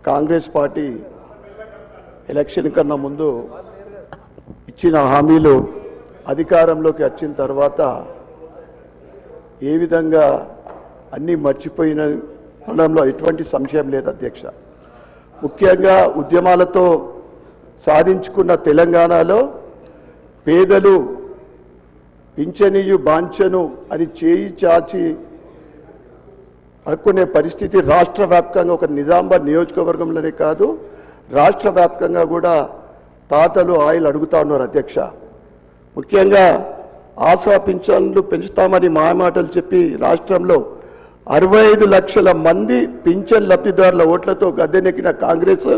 Congress party election కన్నా ముందు ఇచ్చిన హామీలు అధికారంలోకి వచ్చిన తర్వాత ఏ విధంగా అన్నీ మర్చిపోయిన అనడంలో ఎటువంటి సంశయం లేదు అధ్యక్ష. ముఖ్యంగా ఉద్యమాలతో సాధించుకున్న తెలంగాణలో పేదలు పింఛనియు బాంఛను అని చేయి చాచి అనుకునే పరిస్థితి రాష్ట్ర వ్యాప్తంగా ఒక నిజామాబాద్ నియోజకవర్గంలోనే కాదు రాష్ట్ర వ్యాప్తంగా కూడా తాతలు ఆయిల్ అడుగుతా ఉన్నారు అధ్యక్ష. ముఖ్యంగా ఆసరా పింఛన్లు పెంచుతామని మాయమాటలు చెప్పి రాష్ట్రంలో 65 లక్షల మంది పింఛన్ లబ్ధిదారుల ఓట్లతో గద్దెనెక్కిన కాంగ్రెస్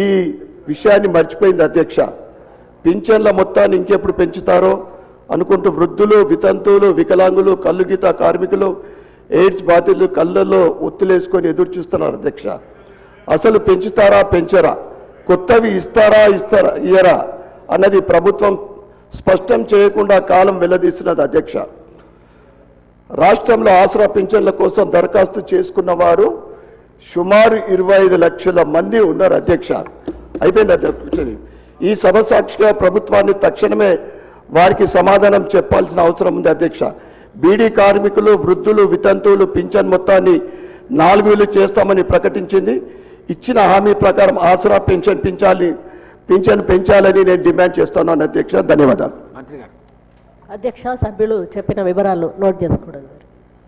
ఈ విషయాన్ని మర్చిపోయింది అధ్యక్ష. పింఛన్ల మొత్తాన్ని ఇంకెప్పుడు పెంచుతారో అనుకుంటూ వృద్ధులు, వితంతువులు, వికలాంగులు, కల్లుగీత కార్మికులు, ఎయిడ్స్ బాధితులు కళ్ళల్లో ఒత్తులేసుకొని ఎదురు చూస్తున్నారు అధ్యక్ష. అసలు పెంచుతారా పెంచరా, కొత్తవి ఇయ్యరా అన్నది ప్రభుత్వం స్పష్టం చేయకుండా కాలం వెల్లదీస్తున్నది అధ్యక్ష. రాష్ట్రంలో ఆసరా పింఛన్ల కోసం దరఖాస్తు చేసుకున్న వారు సుమారు 25 లక్షల మంది ఉన్నారు అధ్యక్ష. అయిపోయింది అధ్యక్ష. ఈ సభ సాక్షిగా ప్రభుత్వాన్ని తక్షణమే వారికి సమాధానం చెప్పాల్సిన అవసరం ఉంది అధ్యక్ష. బీడీ కార్మికులు, వృద్ధులు, వితంతువులు పింఛన్ మొత్తాన్ని 4,000 చేస్తామని ప్రకటించింది. ఇచ్చిన హామీ ప్రకారం ఆసరా పింఛన్ పెంచాలని నేను డిమాండ్ చేస్తున్నాను అధ్యక్ష. ధన్యవాదాలు. అధ్యక్ష, సభ్యులు చెప్పిన వివరాలు నోట్ చేసుకోవడం.